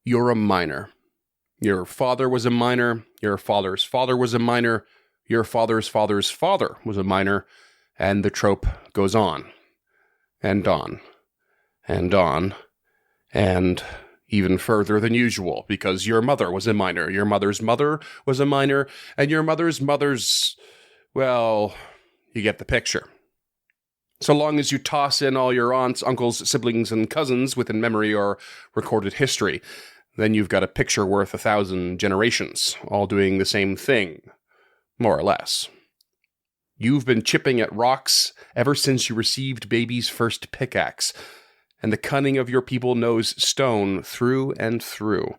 You're a miner. Your father was a miner. Your father's father was a miner. Your father's father's father was a miner. And the trope goes on. And on. And on. And even further than usual, because your mother was a miner. Your mother's mother was a miner. And your mother's mother's... well, you get the picture. So long as you toss in all your aunts, uncles, siblings, and cousins within memory or recorded history, then you've got a picture worth 1,000 generations, all doing the same thing, more or less. You've been chipping at rocks ever since you received baby's first pickaxe, and the cunning of your people knows stone through and through.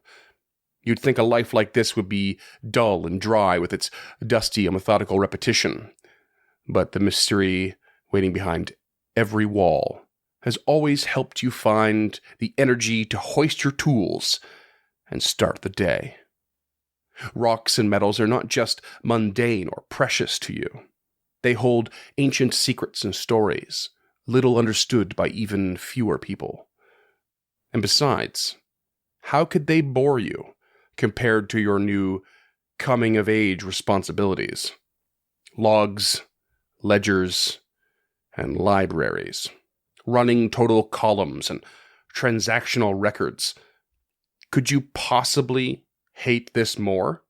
You'd think a life like this would be dull and dry with its dusty and methodical repetition, but the mystery waiting behind every wall has always helped you find the energy to hoist your tools and start the day. Rocks and metals are not just mundane or precious to you. They hold ancient secrets and stories, little understood by even fewer people. And besides, how could they bore you compared to your new coming-of-age responsibilities? Logs, ledgers, and libraries, running total columns and transactional records. Could you possibly hate this more?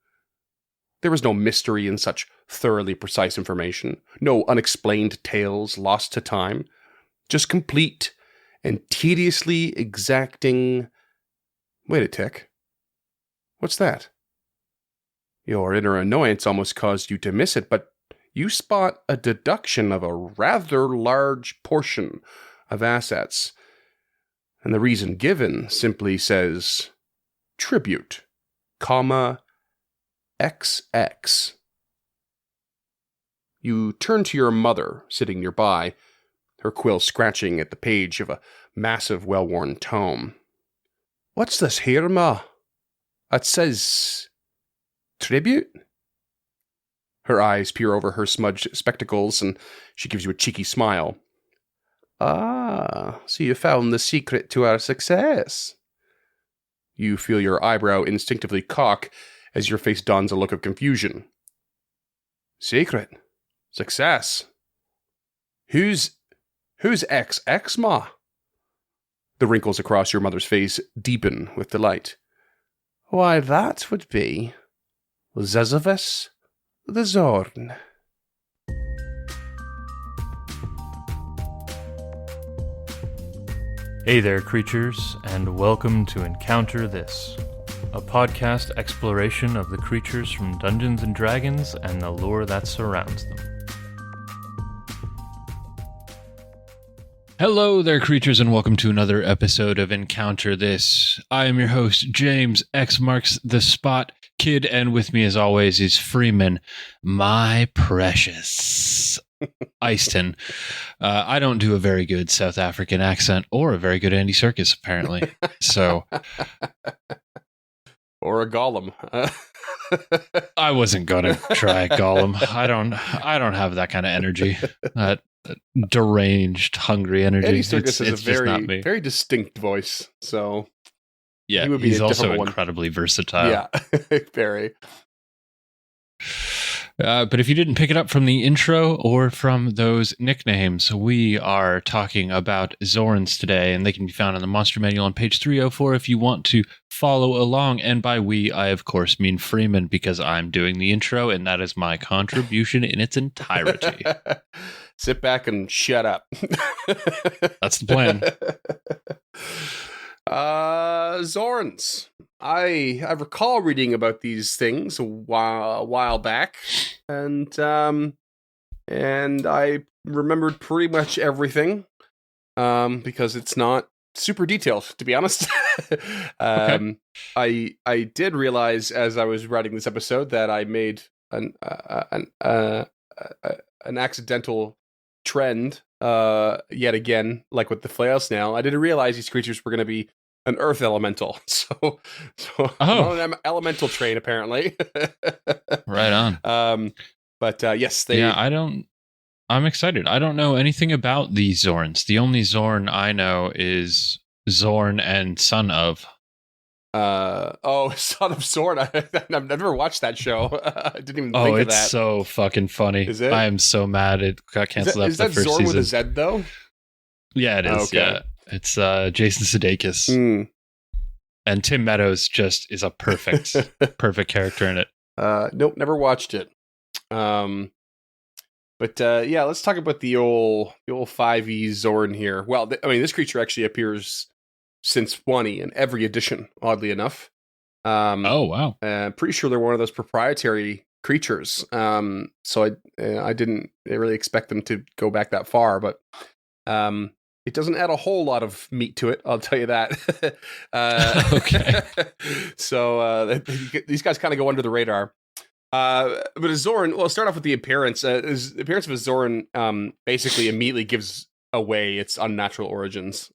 There is no mystery in such thoroughly precise information, no unexplained tales lost to time, just complete and tediously exacting... Wait a tick. What's that? Your inner annoyance almost caused you to miss it, but you spot a deduction of a rather large portion of assets. And the reason given simply says, tribute, comma, XX. You turn to your mother, sitting nearby, her quill scratching at the page of a massive, well-worn tome. What's this here, Ma? It says, tribute? Her eyes peer over her smudged spectacles, and she gives you a cheeky smile. Ah, so you found the secret to our success. You feel your eyebrow instinctively cock as your face dons a look of confusion. Secret? Success? Who's XX, Ma? The wrinkles across your mother's face deepen with delight. Why, that would be Zezavus the Xorn. Hey there, creatures, and welcome to Encounter This, a podcast exploration of the creatures from Dungeons & Dragons and the lore that surrounds them. Hello there, creatures, and welcome to another episode of Encounter This. I am your host, James X Marks the Spot Kid, and with me, as always, is Freeman, my precious Easton. I don't do a very good South African accent or a very good Andy Serkis, apparently. So, or a Gollum. I wasn't gonna try Gollum. I don't have that kind of energy. That deranged, hungry energy. Andy Serkis has a very distinct voice. So yeah, he would be he's also one. Incredibly versatile. Yeah, very. But if you didn't pick it up from the intro or from those nicknames, we are talking about Xorns today, and they can be found in the Monster Manual on page 304 if you want to follow along. And by we, I of course mean Freeman, because I'm doing the intro, and that is my contribution in its entirety. Sit back and shut up. That's the plan. Xorns. I recall reading about these things a while back, and I remembered pretty much everything, because it's not super detailed, to be honest. Okay. I did realize as I was writing this episode that I made an accidental trend yet again, like with the flail snail. I didn't realize these creatures were going to be an earth elemental, so I'm on an elemental train apparently. Right on. But yes, they. Yeah, I'm excited. I don't know anything about these Xorns. The only Xorn I know is Xorn and son of. Son of Sword. I've never watched that show. I didn't even think of that. Oh, it's so fucking funny. Is it? I am so mad it got canceled after the first Zorn season. with a Z though? Yeah, it is. Okay. Yeah, it's Jason Sudeikis, and Tim Meadows just is a perfect character in it. Nope, never watched it. But yeah, let's talk about the old 5e Xorn here. Well, this creature actually appears since 20 in every edition, oddly enough. Oh, wow. Pretty sure they're one of those proprietary creatures. So I didn't really expect them to go back that far, but it doesn't add a whole lot of meat to it, I'll tell you that. Okay. So these guys kind of go under the radar. But a Xorn, well, start off with the appearance. The appearance of a Xorn basically immediately gives away its unnatural origins.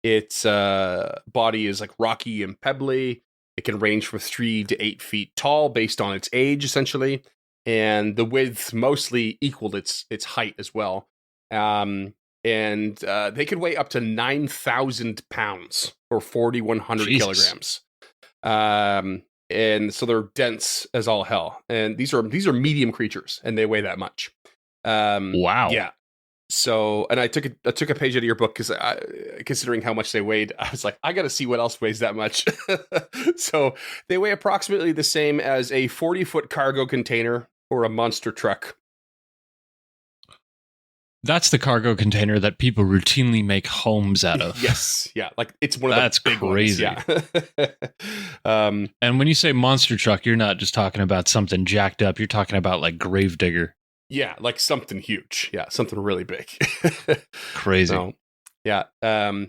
Its body is like rocky and pebbly. It can range from 3 to 8 feet tall based on its age, essentially. And the width mostly equaled its height as well. And they could weigh up to 9,000 pounds or 4,100 kilograms. And so they're dense as all hell. And these are medium creatures, and they weigh that much. Wow. Yeah. So, and I took a page out of your book because considering how much they weighed, I was like, I got to see what else weighs that much. So they weigh approximately the same as a 40-foot cargo container or a monster truck. That's the cargo container that people routinely make homes out of. Yes, yeah, like it's one of the big crazy. Ones, yeah. And when you say monster truck, you're not just talking about something jacked up. You're talking about like Gravedigger. Yeah, like something huge. Yeah, something really big. Crazy. So, yeah.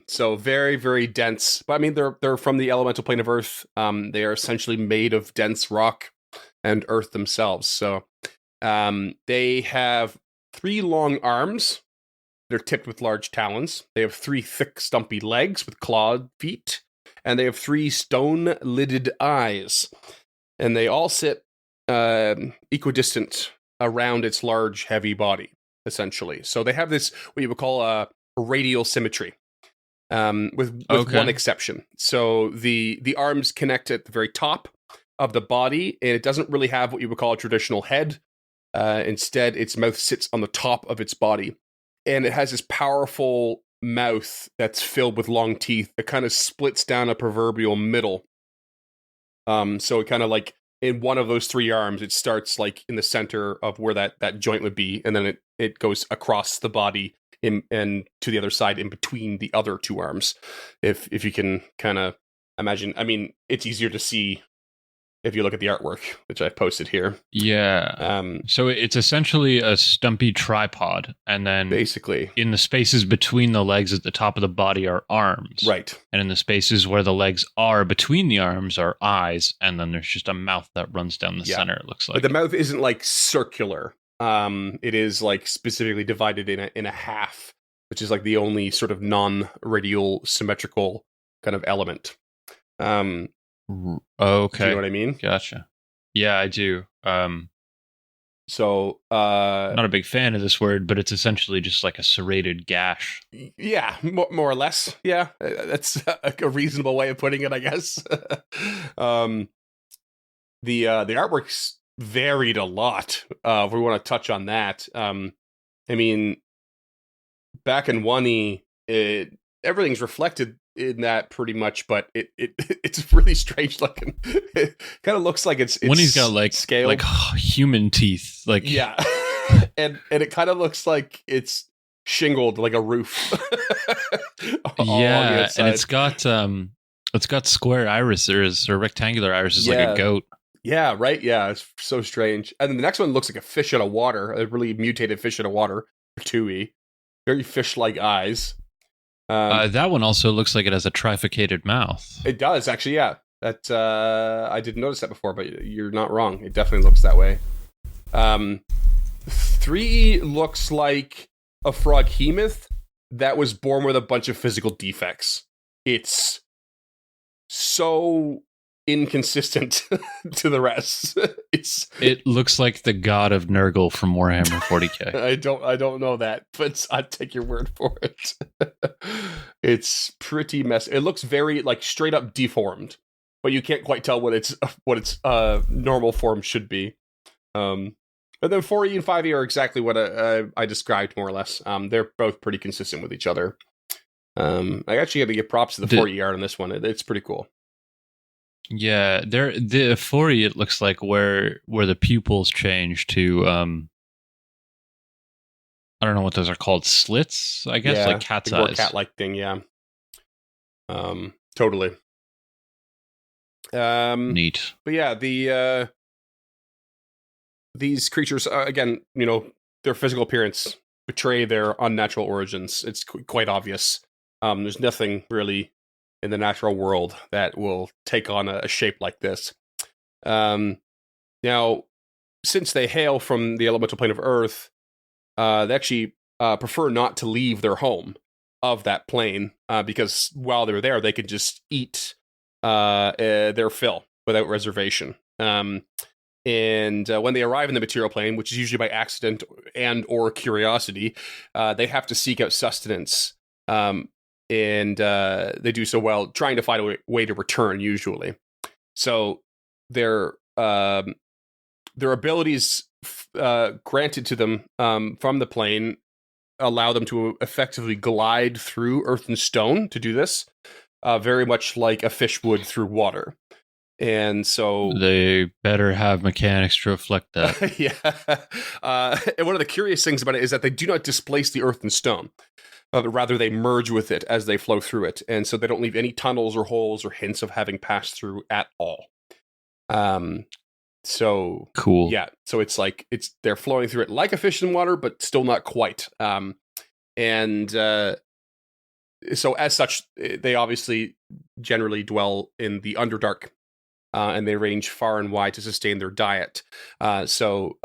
So very, very dense. But I mean, they're from the elemental plane of Earth. They are essentially made of dense rock and Earth themselves. So, they have 3 long arms. They're tipped with large talons. They have 3 thick, stumpy legs with clawed feet. And they have 3 stone-lidded eyes. And they all sit equidistant around its large, heavy body, essentially. So they have this, what you would call a radial symmetry, with one exception. So the arms connect at the very top of the body, and it doesn't really have what you would call a traditional head. Instead, its mouth sits on the top of its body, and it has this powerful mouth that's filled with long teeth that kind of splits down a proverbial middle. So it kind of like in one of those 3 arms, it starts like in the center of where that joint would be, and then it goes across the body and to the other side in between the other 2 arms. If you can kind of imagine, I mean, it's easier to see if you look at the artwork, which I've posted here. Yeah. So it's essentially a stumpy tripod, and then basically in the spaces between the legs at the top of the body are arms. Right. And in the spaces where the legs are between the arms are eyes, and then there's just a mouth that runs down the center, it looks like. But the mouth isn't like circular. It is like specifically divided in a half, which is like the only sort of non-radial symmetrical kind of element. Okay. Do you know what I mean? Gotcha. Yeah, I do. So, not a big fan of this word, but it's essentially just like a serrated gash. Yeah, more or less. Yeah, that's a reasonable way of putting it, I guess. The artwork's varied a lot. If we want to touch on that, I mean, back in 1E, everything's reflected in that pretty much, but it's really strange looking. It kind of looks like it's when he's got like scaled. Like human teeth, like yeah, and it kind of looks like it's shingled like a roof. Yeah, and it's got square irises or rectangular irises, like a goat. Yeah, right. Yeah, it's so strange. And then the next one looks like a fish out of water, a really mutated fish out of water, 2E. Very fish-like eyes. That one also looks like it has a trifurcated mouth. It does, actually, yeah. That I didn't notice that before, but you're not wrong. It definitely looks that way. 3 looks like a froghemoth that was born with a bunch of physical defects. It's so inconsistent to the rest. It looks like the god of Nurgle from Warhammer 40K. I don't know that, but I take your word for it. It's pretty messy. It looks very like straight up deformed, but you can't quite tell what its normal form should be. But then 4E and 5E are exactly what I described, more or less. They're both pretty consistent with each other. I actually had to give props to the 4E art on this one. It's pretty cool. Yeah, the 4E, it looks like where the pupils change to I don't know what those are called, slits, I guess, like cat's eyes. Cat-like thing, yeah. Totally. Neat. But yeah, these creatures, again, their physical appearance betray their unnatural origins. It's quite obvious. There's nothing really in the natural world that will take on a shape like this. Now, since they hail from the elemental plane of Earth, they actually prefer not to leave their home of that plane, because while they're there, they could just eat their fill without reservation. And when they arrive in the material plane, which is usually by accident and or curiosity, they have to seek out sustenance. And they do so while trying to find a way to return, usually. So their abilities granted to them from the plane allow them to effectively glide through earth and stone to do this, very much like a fish would through water. And so they better have mechanics to reflect that. Yeah. And one of the curious things about it is that they do not displace the earth and stone. But rather, they merge with it as they flow through it. And so they don't leave any tunnels or holes or hints of having passed through at all. So cool. Yeah. So it's like they're flowing through it like a fish in water, but still not quite. So as such, they obviously generally dwell in the Underdark. And they range far and wide to sustain their diet. So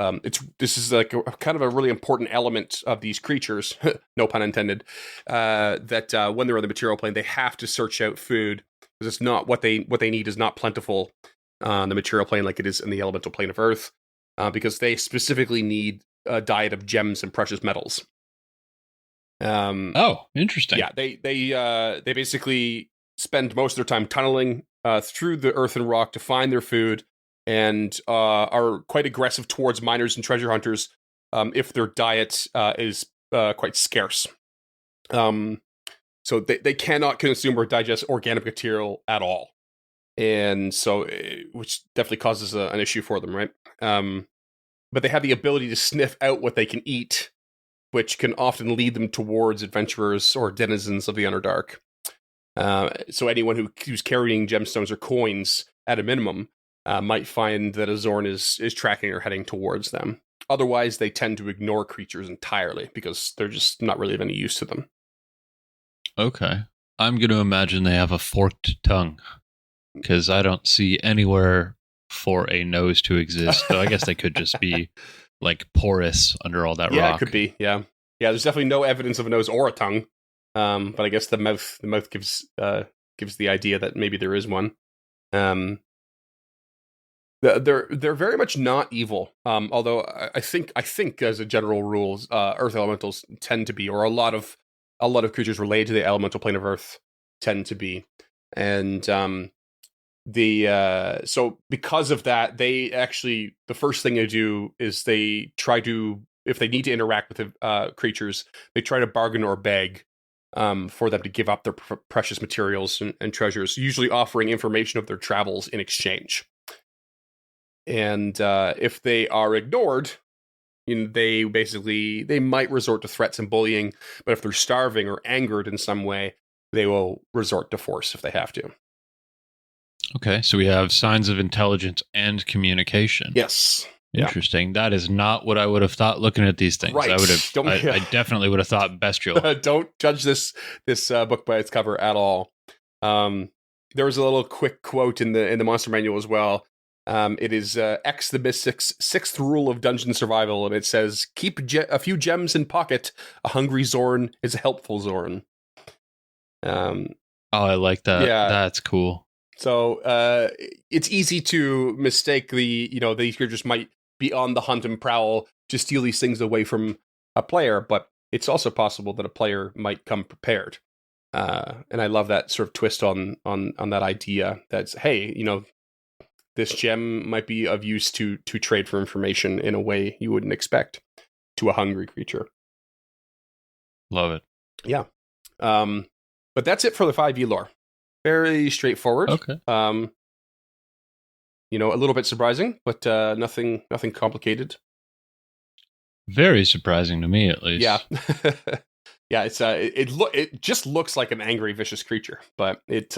this is like kind of a really important element of these creatures, no pun intended, that when they're on the material plane, they have to search out food, because it's not what they need is not plentiful on the material plane like it is in the elemental plane of Earth, because they specifically need a diet of gems and precious metals. Interesting. Yeah, they basically spend most of their time tunneling through the earth and rock to find their food, and are quite aggressive towards miners and treasure hunters if their diet is quite scarce. So they cannot consume or digest organic material at all. And so, which definitely causes an issue for them, right? But they have the ability to sniff out what they can eat, which can often lead them towards adventurers or denizens of the Underdark. So anyone who's carrying gemstones or coins at a minimum might find that a Xorn is tracking or heading towards them. Otherwise, they tend to ignore creatures entirely because they're just not really of any use to them. Okay. I'm going to imagine they have a forked tongue, because I don't see anywhere for a nose to exist. So I guess they could just be like porous under all that rock. Yeah, it could be. Yeah. There's definitely no evidence of a nose or a tongue. But I guess the mouth gives the idea that maybe there is one. They're very much not evil. Although I think as a general rule, Earth elementals tend to be, or a lot of creatures related to the elemental plane of Earth tend to be, and so because of that, they actually, the first thing they do is they try to, if they need to interact with the creatures, they try to bargain or beg for them to give up their precious materials and treasures, usually offering information of their travels in exchange. And if they are ignored, they might resort to threats and bullying, but if they're starving or angered in some way, they will resort to force if they have to. Okay, so we have signs of intelligence and communication. Yes. Interesting. Yeah. That is not what I would have thought looking at these things. Right. I definitely would have thought bestial. Don't judge this book by its cover at all. There was a little quick quote in the monster manual as well. It is X the Mystic's 6th rule of dungeon survival, and it says, keep a few gems in pocket. A hungry Xorn is a helpful Xorn. I like that. Yeah. That's cool. So it's easy to mistake these creatures might be on the hunt and prowl to steal these things away from a player, but it's also possible that a player might come prepared. And I love that sort of twist on that idea. That's, hey, this gem might be of use to trade for information in a way you wouldn't expect to a hungry creature. Love it. Yeah. But that's it for the 5e lore. Very straightforward. Okay. A little bit surprising, but nothing complicated. Very surprising to me, at least. Yeah. Yeah, it just looks like an angry, vicious creature, but it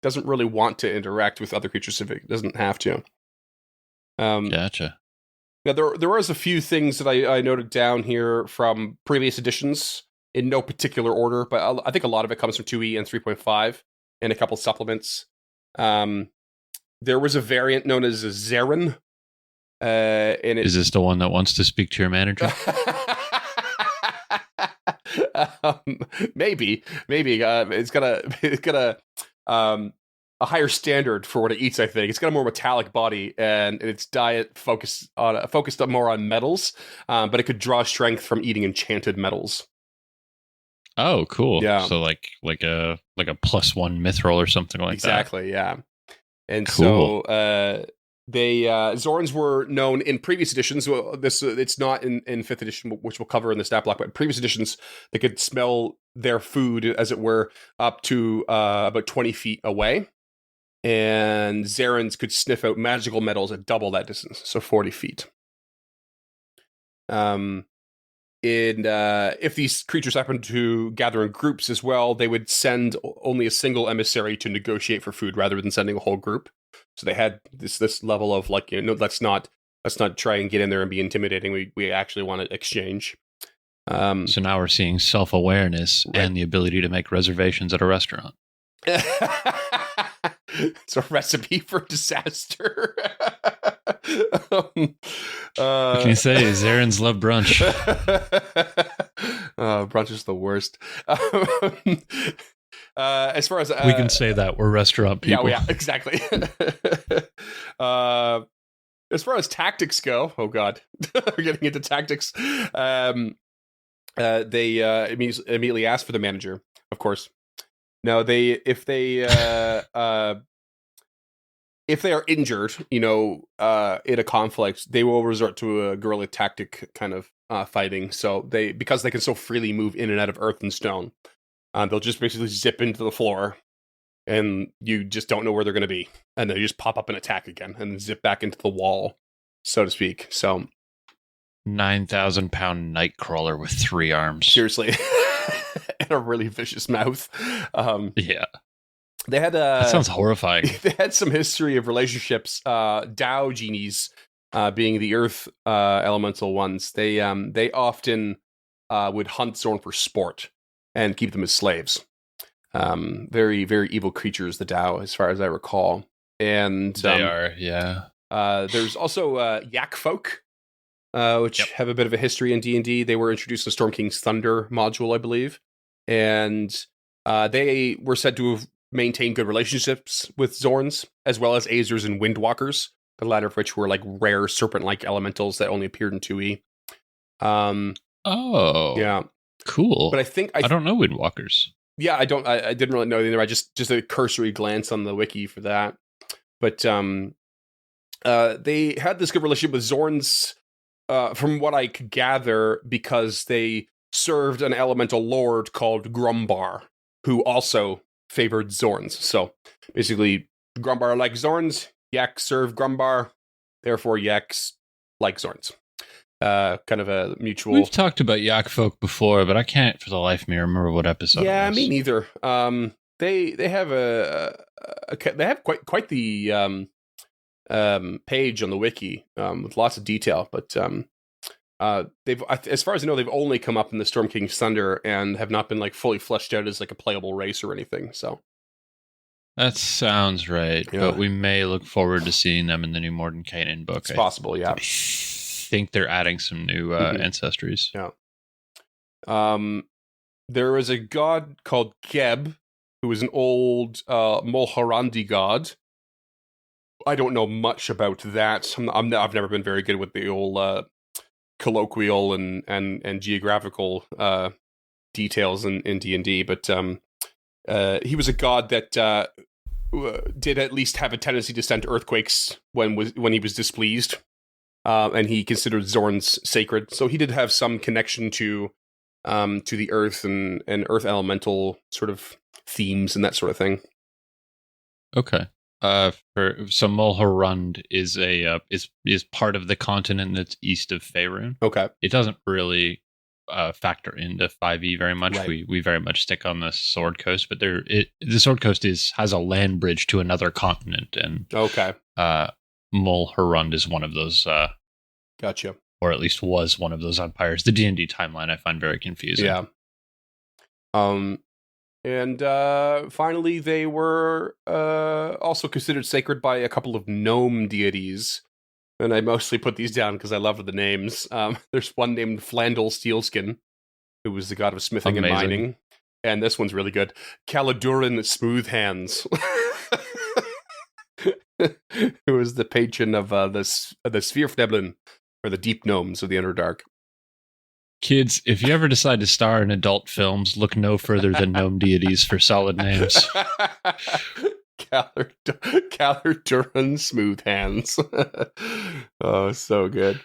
doesn't really want to interact with other creatures if it doesn't have to. Gotcha. Now, there was a few things that I noted down here from previous editions in no particular order, but I think a lot of it comes from 2e and 3.5 and a couple supplements. There was a variant known as a Xorn. Is this the one that wants to speak to your manager? Maybe. It's got a higher standard for what it eats. I think it's got a more metallic body, and its diet focused more on metals. But it could draw strength from eating enchanted metals. Oh, cool. Yeah. So like a +1 mithril or something like that. Exactly. Yeah. And cool. so Xorns were known in previous editions. Well, it's not in 5th edition, which we'll cover in the stat block, but in previous editions, they could smell their food, as it were, up to about 20 feet away. And Xorns could sniff out magical metals at double that distance, so 40 feet. If these creatures happen to gather in groups as well, they would send only a single emissary to negotiate for food rather than sending a whole group. So they had this level of let's not try and get in there and be intimidating. We actually want to exchange. So now we're seeing self-awareness and the ability to make reservations at a restaurant. It's a recipe for disaster. What can you say? Xorns love brunch. Brunch is the worst. As far as we can say that we're restaurant people. Yeah, exactly. As far as tactics go, oh god, we're getting into tactics. They immediately ask for the manager, of course. Now, if they are injured, in a conflict, they will resort to a guerrilla tactic kind of fighting. So because they can so freely move in and out of earth and stone, they'll just basically zip into the floor, and you just don't know where they're going to be, and they just pop up and attack again, and then zip back into the wall, so to speak. So 9,000-pound nightcrawler with 3 arms. Seriously. And a really vicious mouth. Yeah. They had that sounds horrifying. They had some history of relationships. Tao genies, being the earth elemental ones, they often would hunt Xorn for sport and keep them as slaves. Very, very evil creatures, the Tao, as far as I recall. And they are, yeah. There's also Yak folk, which have a bit of a history in D&D. They were introduced in Storm King's Thunder module, I believe. And they were said to have maintained good relationships with Xorns, as well as Azers and Windwalkers, the latter of which were like rare serpent-like elementals that only appeared in 2e. Yeah. Cool. But I don't know Windwalkers. Yeah, I didn't really know either. I just a cursory glance on the wiki for that. But they had this good relationship with Xorns, from what I could gather, because they served an elemental lord called Grumbar, who also favored Xorns. So basically, Grumbar like Xorns, Yak serve Grumbar, therefore Yaks like Xorns. Kind of a mutual. We've talked about Yak folk before, but I can't for the life of me remember what episode. Yeah, it was. me neither. They have quite the page on the wiki with lots of detail, but they've, as far as I know, they've only come up in the Storm King's Thunder and have not been like fully fleshed out as like a playable race or anything. So that sounds right, yeah. But we may look forward to seeing them in the new Mordenkainen book. It's possible, yeah. I think they're adding some new ancestries. Yeah. There is a god called Geb, who was an old Mulhorandi god. I don't know much about that. I've never been very good with the old colloquial and geographical details in D&D, but he was a god that did at least have a tendency to send earthquakes when he was displeased, and he considered Xorns sacred. So he did have some connection to the earth and earth elemental sort of themes and that sort of thing. Okay. So Mulhorund is is part of the continent that's east of Faerun. Okay. It doesn't really factor into 5e very much. Right. We very much stick on the Sword Coast, but the Sword Coast has a land bridge to another continent, and Okay. Mulhorund is one of those. Gotcha. Or at least was one of those empires. The D&D timeline I find very confusing. Yeah. And finally, they were also considered sacred by a couple of gnome deities. And I mostly put these down because I love the names. There's one named Flandel Steelskin, who was the god of smithing and mining. And this one's really good. Caladurin Smooth Hands, who was the patron of the Svirfneblin, or the deep gnomes of the Underdark. Kids, if you ever decide to star in adult films, look no further than gnome deities for solid names. Caladurin Smooth Hands. Oh, so good.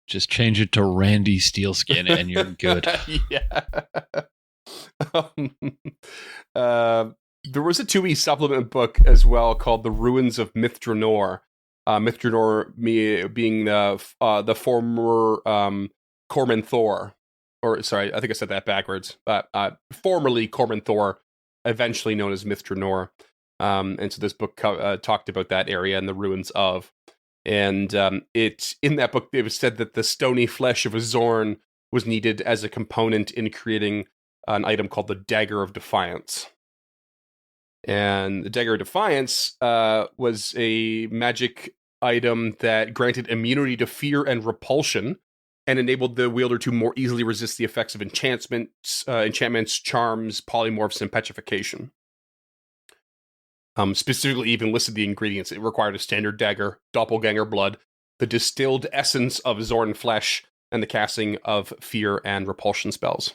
Just change it to Randy Steelskin and you're good. Yeah. There was a 2e supplement book as well called The Ruins of Mithranor. Mithranor being the former Corman Thor, or sorry, I think I said that backwards. Formerly Corman Thor, eventually known as Mithranor. And so this book talked about that area and the ruins of. And in that book, it was said that the stony flesh of a Xorn was needed as a component in creating an item called the Dagger of Defiance. And the Dagger of Defiance was a magic item that granted immunity to fear and repulsion, and enabled the wielder to more easily resist the effects of enchantments, charms, polymorphs, and petrification. Specifically, even listed the ingredients. It required a standard dagger, doppelganger blood, the distilled essence of Xorn flesh, and the casting of fear and repulsion spells.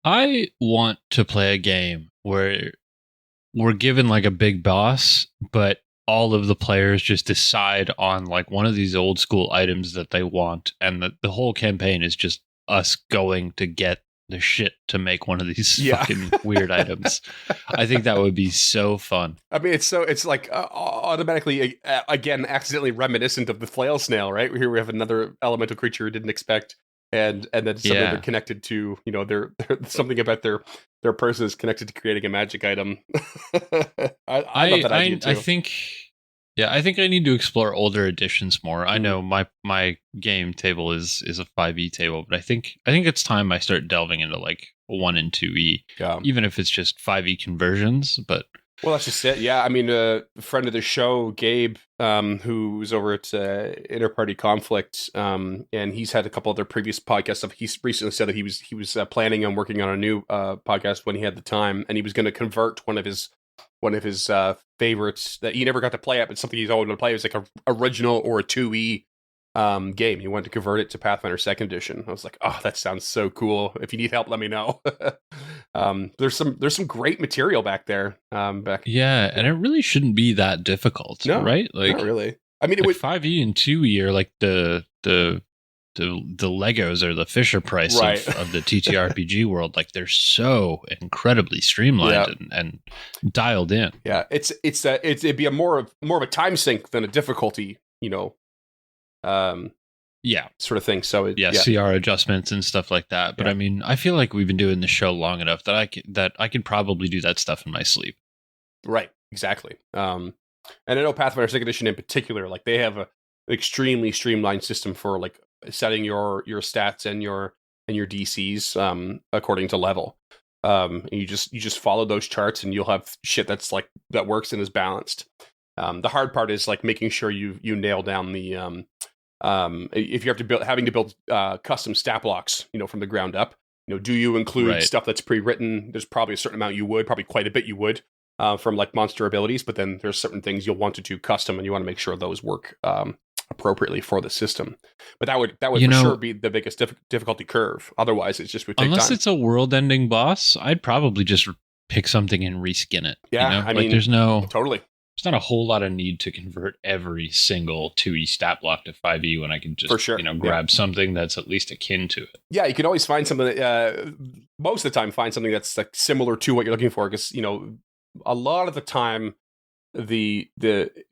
I want to play a game where we're given like a big boss, but all of the players just decide on like one of these old school items that they want, and the whole campaign is just us going to get the shit to make one of these fucking weird items. I think that would be so fun. I mean, it's like automatically again accidentally reminiscent of the flail snail, right? Here we have another elemental creature we didn't expect, and then something they're connected to. You know, they're something about their person is connected to creating a magic item. I love that idea too. I think I need to explore older editions more. I know my game table is a 5e table, but I think it's time I start delving into like 1 and 2e, even if it's just 5e conversions. But well, that's just it. Yeah, I mean, a friend of the show, Gabe, who's over at Interparty Conflict, and he's had a couple other previous podcasts stuff. He's recently said that he was planning on working on a new podcast when he had the time, and he was going to convert one of his favorites that he never got to play at, but something he's always going to play. It was like a original or a 2e game. He wanted to convert it to Pathfinder 2nd Edition. I was like, oh, that sounds so cool. If you need help, let me know. There's some great material back there. And it really shouldn't be that difficult, right? Like, not really. I mean, like 5e and 2e are like the Legos or the Fisher Price of the TTRPG world. Like, they're so incredibly streamlined and dialed in. Yeah, it'd be more of a time sink than a difficulty, sort of thing. So CR adjustments and stuff like that. But I mean, I feel like we've been doing the show long enough that I could probably do that stuff in my sleep. Right. Exactly. And I know Pathfinder 2nd Edition in particular, like they have an extremely streamlined system for like setting your stats and your DCs according to level. You just follow those charts and you'll have shit that's like that works and is balanced. The hard part is like making sure you nail down the if you have to build custom stat blocks, from the ground up. do you include Right. stuff that's pre-written? There's probably a certain amount you would, probably quite a bit you would, from like monster abilities, but then there's certain things you'll want to do custom, and you want to make sure those work appropriately for the system. But that would for sure be the biggest difficulty curve. Otherwise, it's just would take unless time. it's a world-ending boss, I'd probably just pick something and reskin it. Yeah, I mean, there's totally. There's not a whole lot of need to convert every single 2E stat block to 5E when I can just For sure. grab something that's at least akin to it. Yeah, you can always find something that, most of the time, find something that's like similar to what you're looking for, because a lot of the time the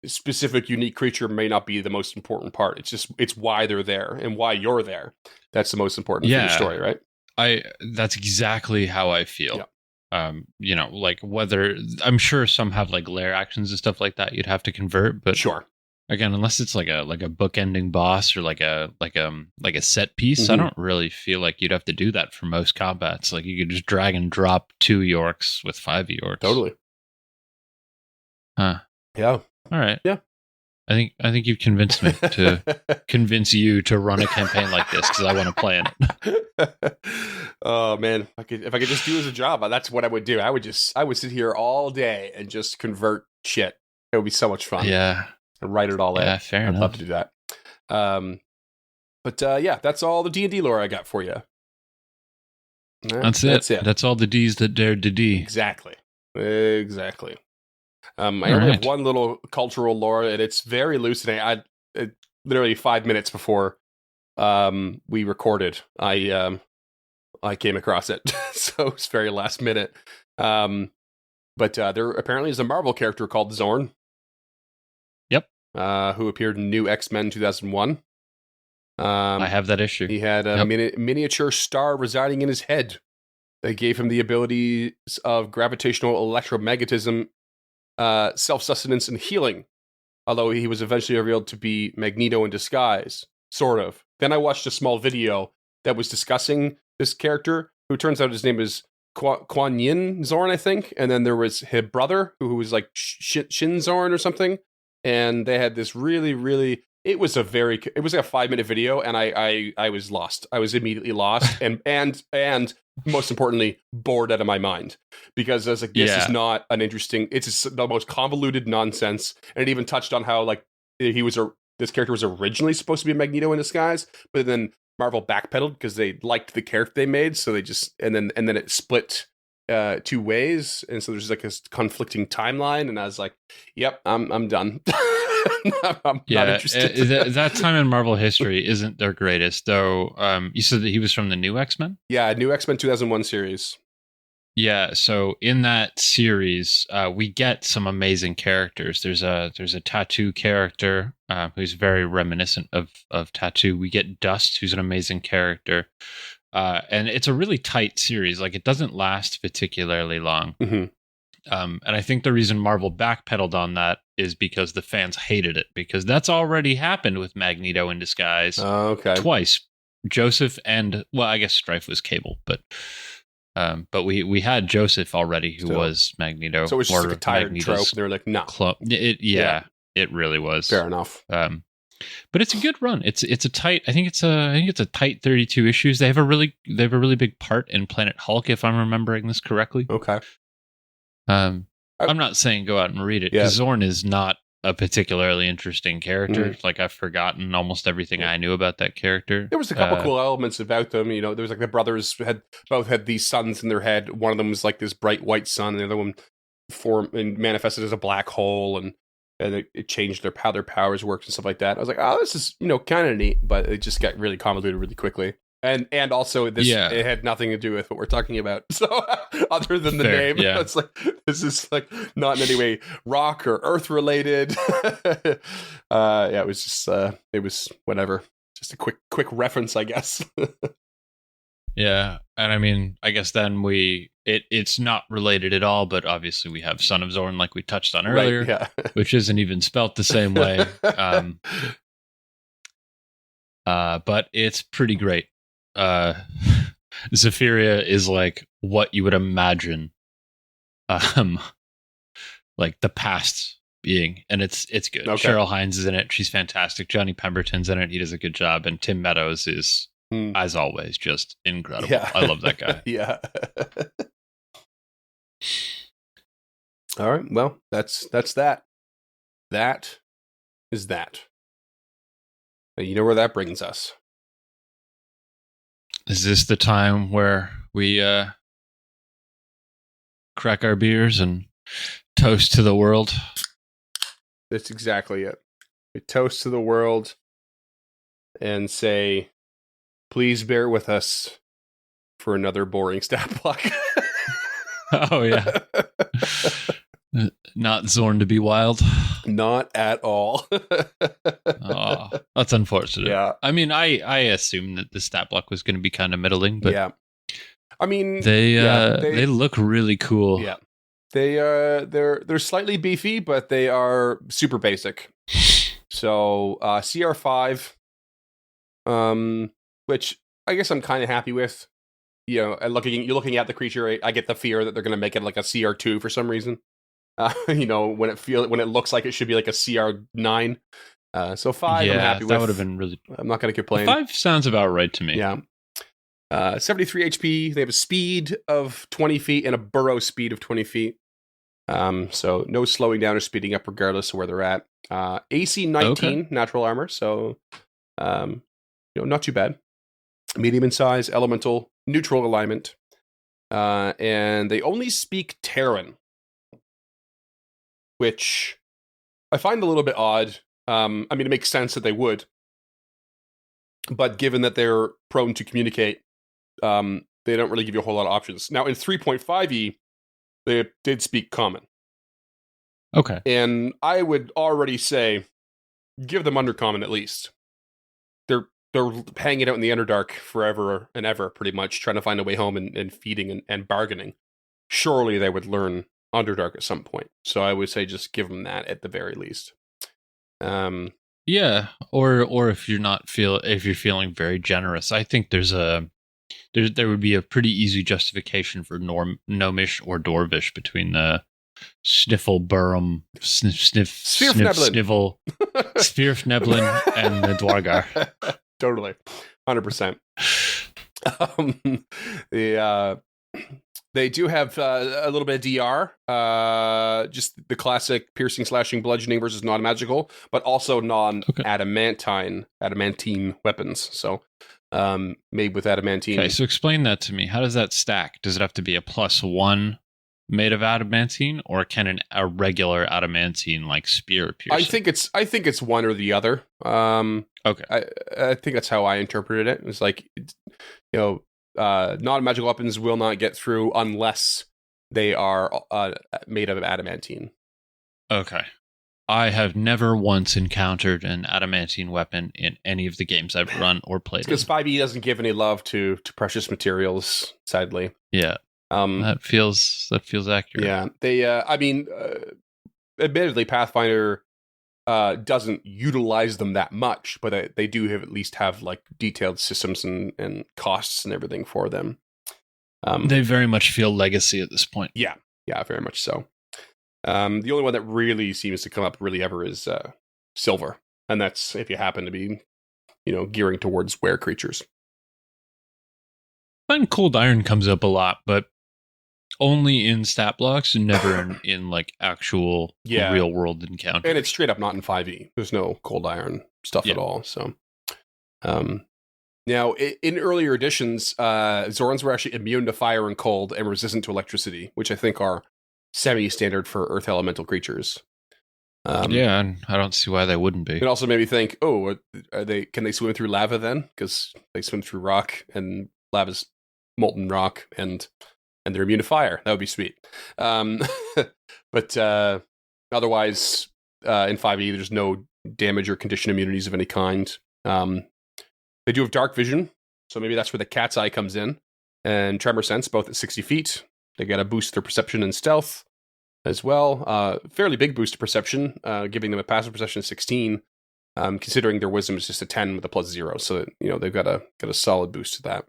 specific unique creature may not be the most important part. It's why they're there and why you're there. That's the most important for the story, right? That's exactly how I feel. Yeah. Like whether I'm sure some have like lair actions and stuff like that you'd have to convert, but sure. Again, unless it's like a bookending boss or like a set piece, I don't really feel like you'd have to do that for most combats. Like you could just drag and drop 2 Yorks with 5 Yorks. Totally. Huh. Yeah. All right. Yeah. I think you've convinced me to convince you to run a campaign like this because I want to play in it. Oh man, if I could just do it as a job, that's what I would do. I would sit here all day and just convert shit. It would be so much fun. Yeah. And write it all out. Yeah, fair enough. I'd love to do that. But yeah, that's all the D&D lore I got for you. That's it. That's all the Ds that dared to D. Exactly. I only have one little cultural lore, and it's very loose. And literally 5 minutes before we recorded, I came across it, so it's very last minute. But there apparently is a Marvel character called Xorn. Yep. Who appeared in New X-Men 2001. I have that issue. He had a miniature star residing in his head. They gave him the abilities of gravitational electromagnetism, self-sustenance, and healing. Although he was eventually revealed to be Magneto in disguise, sort of. Then I watched a small video that was discussing this character, who turns out his name is Quan Yin Xorn, I think. And then there was his brother, who was like Shin Xorn or something. And they had this really, it was like a 5-minute video, and I was lost. I was immediately lost, and most importantly, bored out of my mind, because I was like, this is not an interesting. It's just the most convoluted nonsense, and it even touched on how like this character was originally supposed to be a Magneto in disguise, but then Marvel backpedaled because they liked the character they made, so they just and then it split 2 ways, and so there's like a conflicting timeline, and I was like, yep, I'm done. I'm not interested. That time in Marvel history isn't their greatest, though. You said that he was from the New X-Men? Yeah, New X-Men 2001 series. Yeah, so in that series, we get some amazing characters. There's a Tattoo character who's very reminiscent of Tattoo. We get Dust, who's an amazing character. And it's a really tight series. Like, it doesn't last particularly long. Mm-hmm. And I think the reason Marvel backpedaled on that is because the fans hated it, because that's already happened with Magneto in disguise twice. Joseph and, well, I guess Strife was Cable, but we had Joseph already, who was Magneto. So it was just like a tired trope. They're like, no. It really was. Fair enough. But it's a good run. It's a tight. I think it's a tight 32 issues. They have a really big part in Planet Hulk, if I'm remembering this correctly. Okay. I'm not saying go out and read it, because Xorn is not a particularly interesting character. Mm-hmm. Like, I've forgotten almost everything I knew about that character. There was a couple cool elements about them. There was like the brothers both had these suns in their head. One of them was like this bright white sun, and the other one formed and manifested as a black hole, and it changed how their powers worked and stuff like that. I was like, oh, this is kind of neat, but it just got really convoluted really quickly. And also this it had nothing to do with what we're talking about. So other than the name, it's like this is like not in any way rock or earth related. It was just it was whatever. Just a quick reference, I guess. Yeah, and I mean, I guess then it's not related at all, but obviously we have Son of Xorn, like we touched on earlier, which isn't even spelt the same way. But it's pretty great. Zephyria is like what you would imagine like the past being, and it's good. Cheryl Hines is in it. She's fantastic. Johnny Pemberton's in it. He does a good job, and Tim Meadows is as always, just incredible. Yeah. I love that guy. Yeah. All right. Well, that's that. That is that. And you know where that brings us. Is this the time where we crack our beers and toast to the world? That's exactly it. We toast to the world and say, please bear with us for another boring stat block. Oh, yeah. Not Xorn to be wild. Not at all. Oh, that's unfortunate. Yeah. I mean, I assumed that the stat block was going to be kind of middling, but yeah. I mean, they look really cool. Yeah. They're slightly beefy, but they are super basic. So CR5, which I guess I'm kind of happy with. You know, and you're looking at the creature, I get the fear that they're going to make it like a CR2 for some reason. You know, when it looks like it should be like a CR9. So 5, I'm happy with. That would have been really. I'm not going to complain. 5 sounds about right to me. Yeah. 73 HP. They have a speed of 20 feet and a burrow speed of 20 feet. So no slowing down or speeding up regardless of where they're at. AC 19 natural armor, so not too bad. Medium in size, elemental, neutral alignment, and they only speak Terran, which I find a little bit odd. I mean, it makes sense that they would, but given that they're prone to communicate, they don't really give you a whole lot of options. Now, in 3.5e, they did speak Common. Okay. And I would already say, give them Undercommon at least. They're hanging out in the Underdark forever and ever, pretty much, trying to find a way home and feeding and bargaining. Surely they would learn Underdark at some point. So I would say just give them that at the very least. Yeah, or if you're feeling very generous, I think there would be a pretty easy justification for Gnomish or Dwarvish between Sniffle, Burrum, Snivel, Svirfneblin, and the Dwargar. Totally. 100%. They do have a little bit of DR, just the classic piercing, slashing, bludgeoning versus non-magical, but also non-adamantine weapons. So made with adamantine. Okay, so explain that to me. How does that stack? Does it have to be a +1 made of adamantine, or can a regular adamantine like spear pierce? I think it's one or the other. Okay, I think that's how I interpreted it. It's like, non-magical weapons will not get through unless they are made of adamantine. Okay. I have never once encountered an adamantine weapon in any of the games I've run or played. Because 5e doesn't give any love to precious materials, sadly. Yeah. That feels accurate. Yeah. They admittedly, Pathfinder doesn't utilize them that much, but they do at least have like detailed systems and costs and everything for them. They very much feel legacy at this point. Yeah, very much so. The only one that really seems to come up really ever is silver, and that's if you happen to be, gearing towards were creatures. I find cold iron comes up a lot, but only in stat blocks, never in like actual real world encounters. And it's straight up not in 5e. There's no cold iron stuff at all. So, now in earlier editions, Xorns were actually immune to fire and cold and resistant to electricity, which I think are semi-standard for earth elemental creatures. And I don't see why they wouldn't be. It also made me think, can they swim through lava then? Because they swim through rock, and lava's molten rock, and they're immune to fire. That would be sweet. But otherwise, in 5e, there's no damage or condition immunities of any kind. They do have dark vision, so maybe that's where the cat's eye comes in. And tremor sense, both at 60 feet. They got to boost their perception and stealth as well. Fairly big boost to perception, giving them a passive perception of 16, considering their wisdom is just a 10 with a +0. So, they've got a solid boost to that.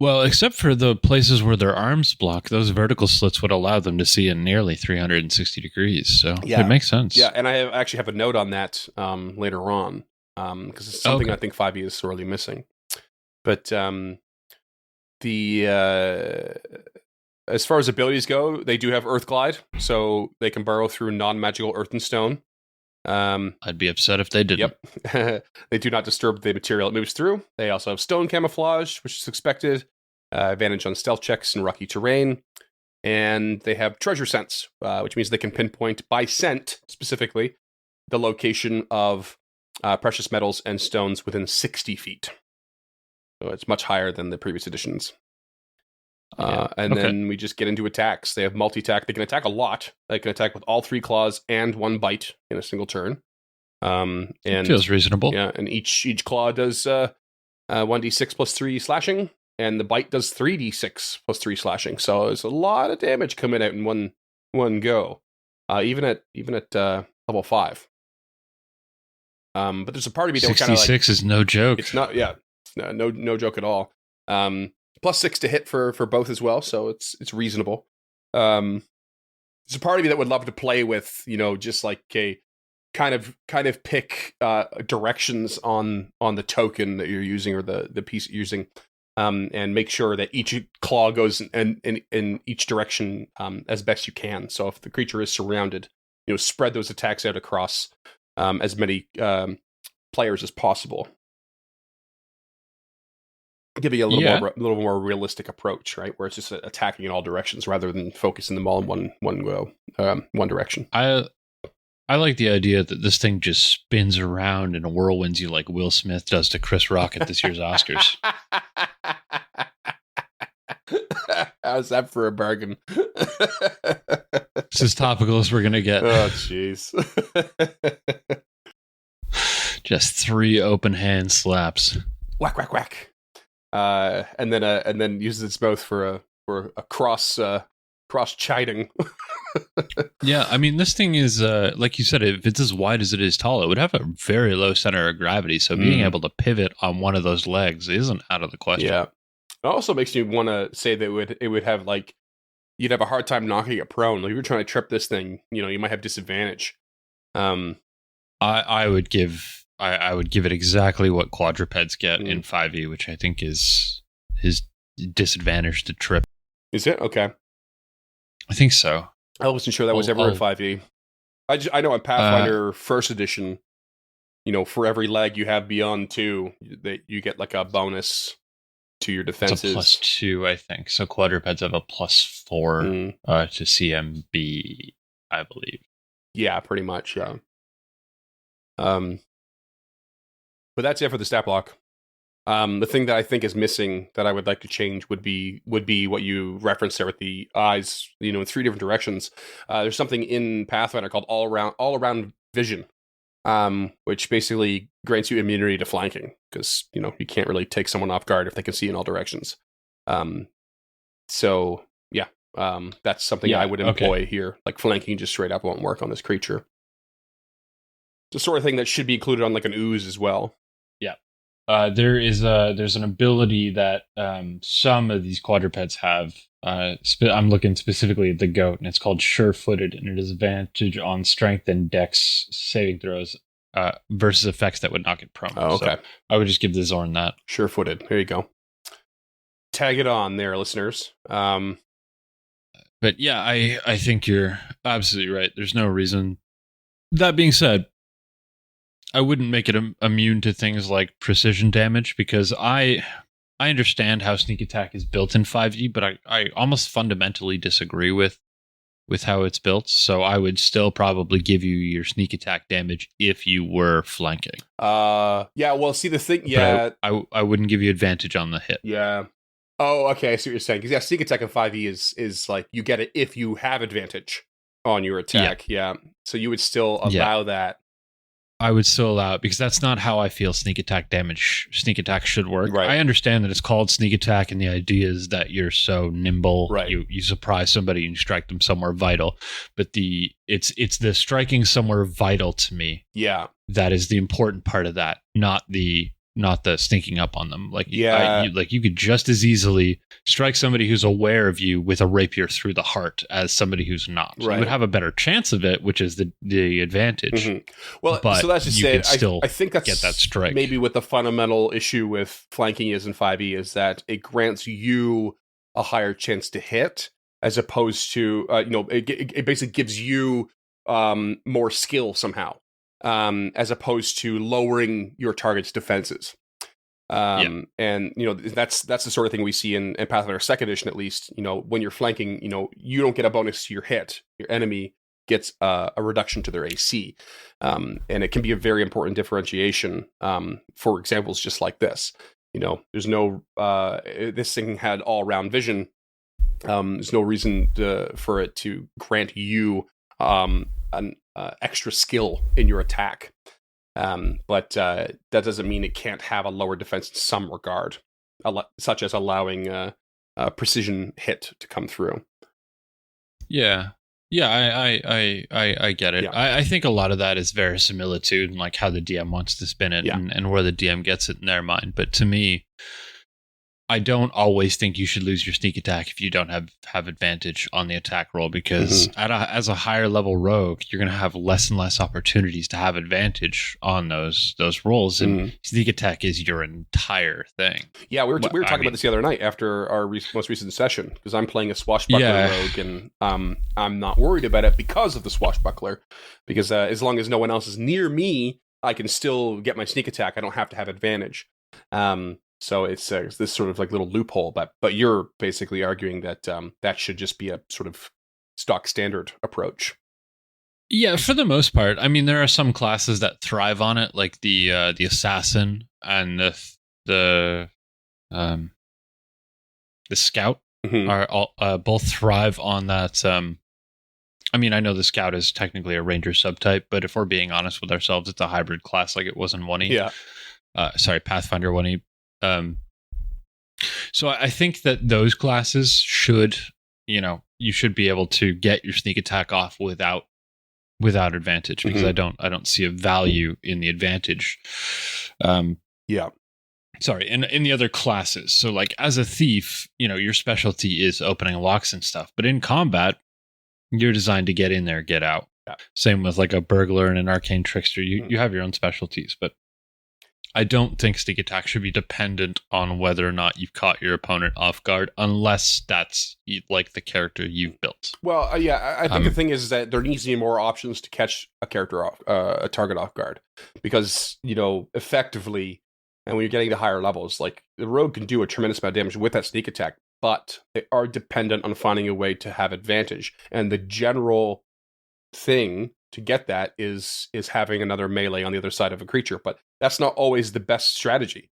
Well, except for the places where their arms block, those vertical slits would allow them to see in nearly 360 degrees. So it makes sense. Yeah, and I actually have a note on that later on, because it's something I think 5e is sorely missing. But the as far as abilities go, they do have Earth Glide, so they can burrow through non-magical earth and stone. I'd be upset if they didn't. Yep. They do not disturb the material it moves through. They also have stone camouflage, which is expected. Advantage on stealth checks in rocky terrain. And they have treasure sense, which means they can pinpoint by scent, specifically, the location of precious metals and stones within 60 feet. So it's much higher than the previous editions. Then we just get into attacks. They have multi-attack. They can attack a lot. They can attack with all 3 claws and 1 bite in a single turn. And feels reasonable. Yeah, and each claw does 1d6 plus 3 slashing, and the bite does 3d6 plus 3 slashing. So there's a lot of damage coming out in one go, even at level 5. But there's a part of me that kind of like 66 is no joke. It's not, yeah, it's no joke at all. Plus 6 to hit for both as well, so it's reasonable. There's a part of me that would love to play with, just like a kind of pick directions on the token that you're using or the piece you're using, and make sure that each claw goes in each direction as best you can. So if the creature is surrounded, spread those attacks out across as many players as possible. Give you a little more realistic approach, right? Where it's just attacking in all directions rather than focusing them all in one direction. I like the idea that this thing just spins around in a whirlwind, you like Will Smith does to Chris Rock at this year's Oscars. How's that for a bargain? It's as topical as we're gonna get. Oh, jeez. Just 3 open hand slaps. Whack, whack, whack. And then uses its mouth for a cross chiding. Yeah, I mean, this thing is like you said, if it's as wide as it is tall, it would have a very low center of gravity. So being able to pivot on one of those legs isn't out of the question. Yeah, it also makes me want to say that it would have like you'd have a hard time knocking it prone. Like if you're trying to trip this thing, you might have disadvantage. I would give it exactly what quadrupeds get in 5e, which I think is disadvantage to trip. Is it? Okay. I think so. I wasn't sure that was ever in 5e. I know in Pathfinder First Edition, for every leg you have beyond 2, that you get like a bonus to your defenses. It's a +2, I think. So quadrupeds have a +4 to CMB, I believe. Yeah, pretty much. Yeah. But that's it for the stat block. The thing that I think is missing that I would like to change would be what you referenced there with the eyes, in 3 different directions. There's something in Pathfinder called all around vision, which basically grants you immunity to flanking because you can't really take someone off guard if they can see in all directions. So yeah, that's something I would employ here. Like flanking just straight up won't work on this creature. It's the sort of thing that should be included on like an ooze as well. Yeah. There's an ability that some of these quadrupeds have. I'm looking specifically at the goat, and it's called Sure-Footed, and it is advantage on strength and dex saving throws versus effects that would knock it prone. Oh, okay. So I would just give the Xorn that. Sure-Footed. There you go. Tag it on there, listeners. But yeah, I think you're absolutely right. There's no reason. That being said, I wouldn't make it immune to things like precision damage because I understand how sneak attack is built in 5e, but I almost fundamentally disagree with how it's built. So I would still probably give you your sneak attack damage if you were flanking. Yeah. Well, see the thing. Yeah, I wouldn't give you advantage on the hit. Yeah. Oh, okay. I see what you're saying. Because sneak attack in 5e is like you get it if you have advantage on your attack. Yeah. So you would still allow that. I would still allow it because that's not how I feel sneak attack should work. Right. I understand that it's called sneak attack and the idea is that you're so nimble. Right. You surprise somebody and you strike them somewhere vital. But it's the striking somewhere vital to me. Yeah. That is the important part of that, not the not the sneaking up on them. Like, Yeah. you could just as easily strike somebody who's aware of you with a rapier through the heart as somebody who's not. Right. You would have a better chance of it, which is the advantage. Well, but so that's just you it. could still I think that's get that strike. Maybe with the fundamental issue with flanking is in 5e is that it grants you a higher chance to hit, as opposed to it basically gives you more skill somehow, as opposed to lowering your target's defenses. And that's the sort of thing we see in Pathfinder 2nd edition, at least. When you're flanking, you don't get a bonus to your hit. Your enemy gets a reduction to their AC, and it can be a very important differentiation. For examples just like this, there's no this thing had all round vision. There's no reason for it to grant you an extra skill in your attack. But that doesn't mean it can't have a lower defense in some regard, such as allowing a precision hit to come through. Yeah. I get it. Yeah. I think a lot of that is verisimilitude and like how the DM wants to spin it and where the DM gets it in their mind. But to me, I don't always think you should lose your sneak attack if you don't have advantage on the attack roll, because as a higher level rogue, you're going to have less and less opportunities to have advantage on those rolls, and sneak attack is your entire thing. Yeah, we were talking about this the other night after our most recent session, because I'm playing a swashbuckler rogue, and I'm not worried about it because of the swashbuckler, because as long as no one else is near me, I can still get my sneak attack. I don't have to have advantage. So it's this sort of like little loophole, but you're basically arguing that that should just be a sort of stock standard approach. Yeah, for the most part. I mean, there are some classes that thrive on it, like the assassin and the scout are all both thrive on that. I mean, I know the scout is technically a ranger subtype, but if we're being honest with ourselves, it's a hybrid class, like it was in 1E. Yeah. Sorry, Pathfinder 1E. So I think that those classes should, you should be able to get your sneak attack off without advantage, because I don't see a value in the advantage. Sorry, in the other classes. So like as a thief, your specialty is opening locks and stuff, but in combat, you're designed to get in there, get out. Yeah. Same with like a burglar and an arcane trickster. You have your own specialties, but I don't think sneak attack should be dependent on whether or not you've caught your opponent off guard, unless that's like the character you've built. Well, I think the thing is that there needs to be more options to catch a character off, a target off guard, because effectively, and when you're getting to higher levels, like the rogue can do a tremendous amount of damage with that sneak attack, but they are dependent on finding a way to have advantage, and the general thing to get that is having another melee on the other side of a creature, but that's not always the best strategy,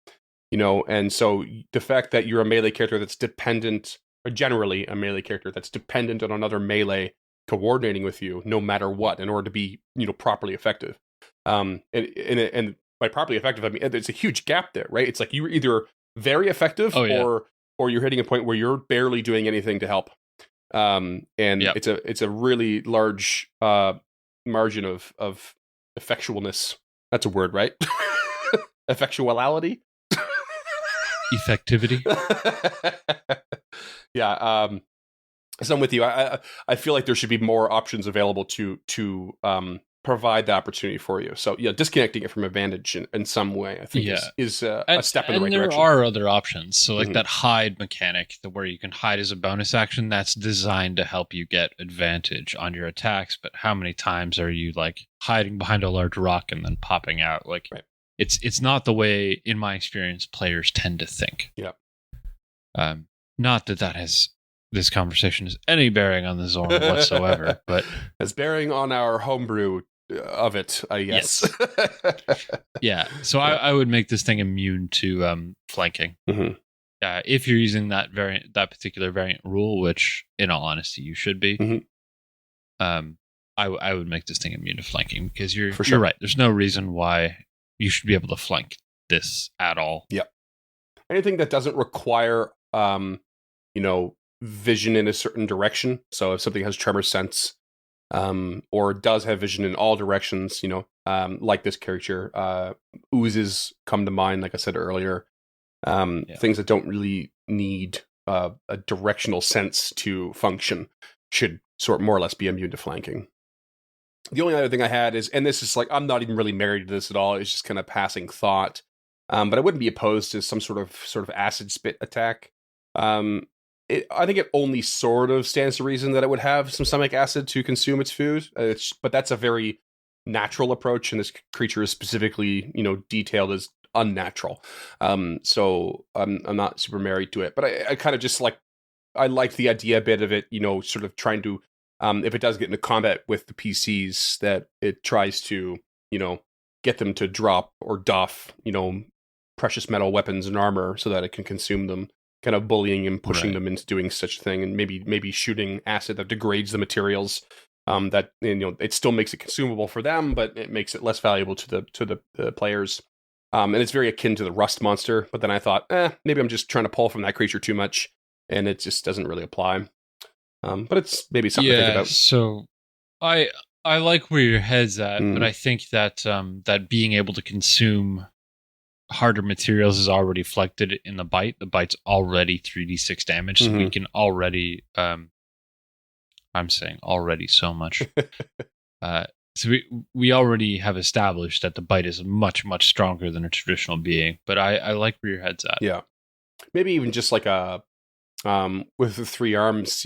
and so the fact that you're a melee character that's dependent, or generally a melee character that's dependent on another melee coordinating with you no matter what in order to be properly effective, and by properly effective I mean there's a huge gap there, right? It's like you're either very effective or you're hitting a point where you're barely doing anything to help, it's a really large margin of effectualness. That's a word, right? Effectuality. Effectivity. Yeah. So I'm with you. I feel like there should be more options available to provide the opportunity for you. So disconnecting it from advantage in some way, I think is a step in the right direction. And there are other options. So like that hide mechanic, where you can hide as a bonus action, that's designed to help you get advantage on your attacks. But how many times are you like hiding behind a large rock and then popping out? Like it's not the way, in my experience, players tend to think. Yeah. Not that this conversation has any bearing on the Xorn whatsoever, but it's bearing on our homebrew of it, I guess. Yes. Yeah. So I would make this thing immune to flanking. If you're using that particular variant rule, which in all honesty you should be, I would make this thing immune to flanking, because you're right. There's no reason why you should be able to flank this at all. Yeah. Anything that doesn't require vision in a certain direction. So if something has tremor sense, or does have vision in all directions, like this creature. Oozes come to mind, like I said earlier. Things that don't really need a directional sense to function should more or less be immune to flanking. The only other thing I had is, and this is like, I'm not even really married to this at all, it's just kind of passing thought, but I wouldn't be opposed to some sort of acid spit attack. I think it only sort of stands to reason that it would have some stomach acid to consume its food, but that's a very natural approach, and this creature is specifically, detailed as unnatural. So I'm not super married to it, but I kind of just I liked the idea a bit of it, sort of trying to, if it does get into combat with the PCs, that it tries to, get them to drop or doff, precious metal weapons and armor so that it can consume them, kind of bullying and pushing them into doing such a thing, and maybe shooting acid that degrades the materials. That it still makes it consumable for them, but it makes it less valuable to the players. And it's very akin to the rust monster. But then I thought, maybe I'm just trying to pull from that creature too much, and it just doesn't really apply. But it's maybe something to think about. So I like where your head's at, but I think that that being able to consume harder materials is already reflected in the bite. The bite's already 3d6 damage, so we can already. I'm saying already so much. So we already have established that the bite is much, much stronger than a traditional being. But I like where your head's at. Yeah, maybe even just like a. With the 3 arms,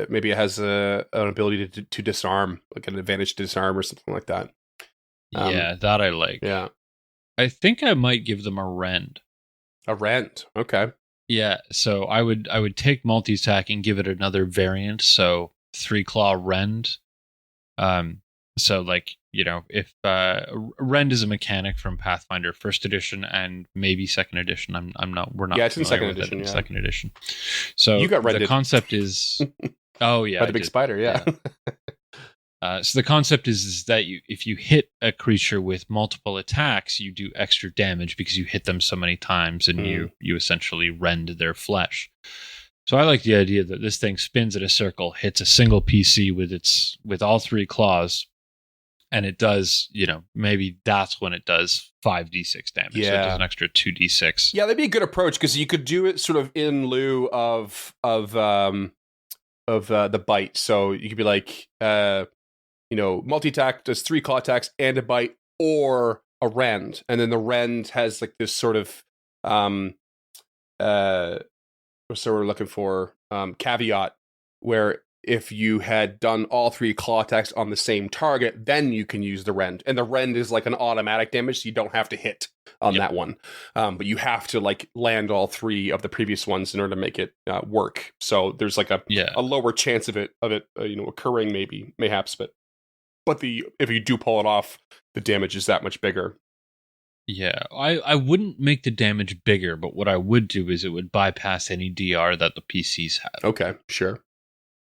maybe it has an ability to disarm, like an advantage to disarm or something like that. That I like. Yeah. I think I might give them a rend. A rend, okay. Yeah, so I would take multi-attack and give it another variant, so 3-claw rend. So if rend is a mechanic from Pathfinder First Edition and maybe Second Edition. We're not. Yeah, it's in Second Edition. Yeah. Second Edition. So you got rended. The concept is. Oh yeah, by the big spider. Yeah. So the concept is that if you hit a creature with multiple attacks, you do extra damage because you hit them so many times, and you essentially rend their flesh. So I like the idea that this thing spins in a circle, hits a single PC with all 3 claws. And it does, maybe that's when it does 5d6 damage. Yeah. So it does an extra 2d6. Yeah, that'd be a good approach, because you could do it sort of in lieu of the bite. So you could be like, multi-attack does 3 claw attacks and a bite, or a rend, and then the rend has like this sort of what's we're looking for, caveat, where if you had done all 3 claw attacks on the same target, then you can use the rend. And the rend is like an automatic damage, so you don't have to hit on that one. But you have to land all 3 of the previous ones in order to make it work. So there's like a lower chance of it occurring, mayhaps. But if you do pull it off, the damage is that much bigger. Yeah, I wouldn't make the damage bigger, but what I would do is it would bypass any DR that the PCs had. Okay, sure.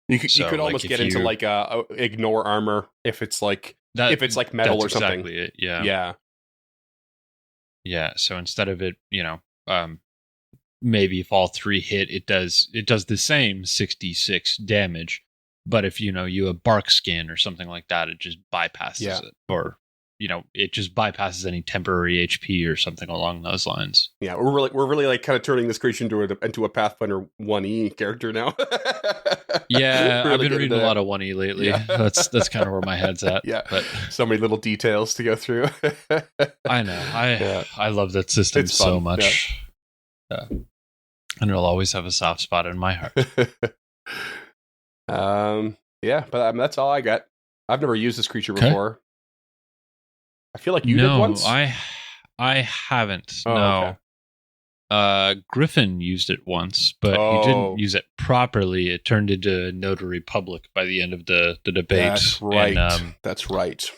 You could almost get into ignore armor if it's if it's like metal or something. Exactly it. Yeah. Yeah. So instead of it, maybe if all 3 hit, it does the same 66 damage. But if you have bark skin or something like that, it just bypasses it, or it just bypasses any temporary HP or something along those lines. Yeah, we're really kind of turning this creature into a Pathfinder 1E character now. Yeah, really I've been reading a lot of 1E lately. Yeah. That's kind of where my head's at. Yeah, but so many little details to go through. I know. I love that system so much. Yeah. And it'll always have a soft spot in my heart. But that's all I got. I've never used this creature before. I feel like you did once. I haven't. Oh, no. Okay. Griffin used it once, but he didn't use it properly. It turned into Notary Public by the end of the debate. That's right. That's right.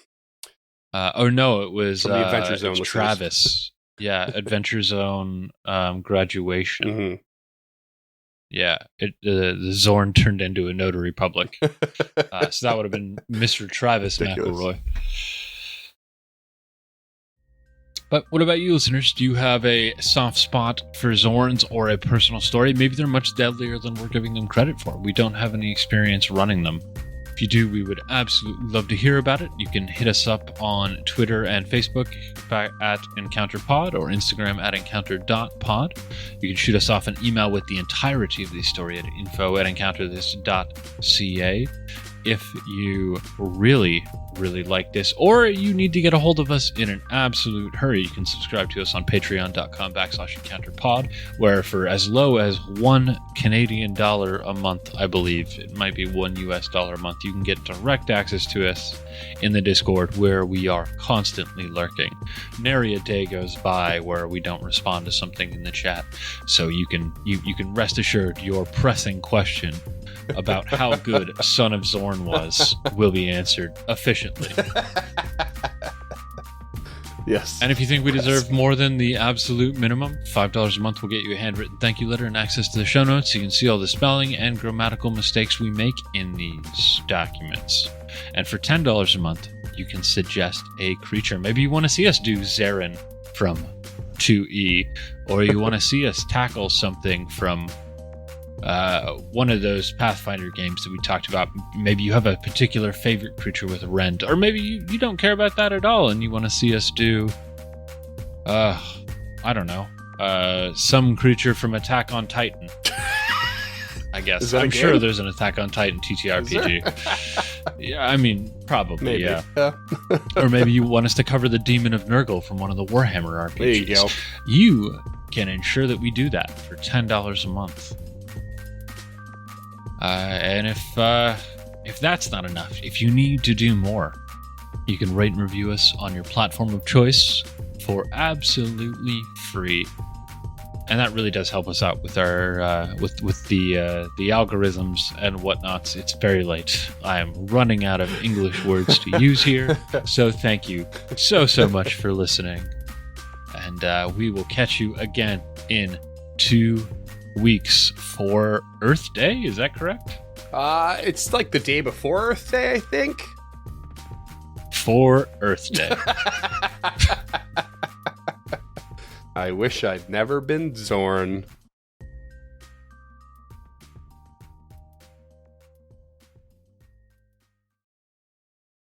It was from the Adventure Zone. Travis. Yeah, Adventure Zone graduation. Mm-hmm. Yeah, the Xorn turned into a Notary Public. So that would have been Mr. Travis McElroy. But what about you, listeners? Do you have a soft spot for Xorns or a personal story? Maybe they're much deadlier than we're giving them credit for. We don't have any experience running them. If you do, we would absolutely love to hear about it. You can hit us up on Twitter and Facebook at EncounterPod or Instagram at encounter.pod. You can shoot us off an email with the entirety of the story at info@encounterthis.ca. If you really like this, or you need to get a hold of us in an absolute hurry, you can subscribe to us on patreon.com/encounterpod, where for as low as $1 Canadian a month, I believe, it might be $1 US a month, you can get direct access to us in the Discord, where we are constantly lurking. Nary a day goes by where we don't respond to something in the chat, so you can rest assured your pressing question about how good Son of Xorn was will be answered efficiently. Yes. And if you think we deserve more than the absolute minimum, $5 a month will get you a handwritten thank you letter and access to the show notes, so you can see all the spelling and grammatical mistakes we make in these documents. And for $10 a month, you can suggest a creature. Maybe you want to see us do Zarin from 2E, or you want to see us tackle something from one of those Pathfinder games that we talked about. Maybe you have a particular favorite creature with rend, or maybe you don't care about that at all and you want to see us do I don't know, some creature from Attack on Titan. I guess I'm sure there's an Attack on Titan TTRPG. Yeah, I mean, probably. Maybe. Yeah. Or maybe you want us to cover the Demon of Nurgle from one of the Warhammer RPGs. There you go. You can ensure that we do that for $10 a month. And if that's not enough, if you need to do more, you can rate and review us on your platform of choice for absolutely free. And that really does help us out with our with the algorithms and whatnots. It's very late. I am running out of English words to use here. So thank you so much for listening. And we will catch you again in 2 weeks for Earth Day. Is that correct? It's like the day before Earth Day, I think. For Earth Day. I wish I'd never been Xorn.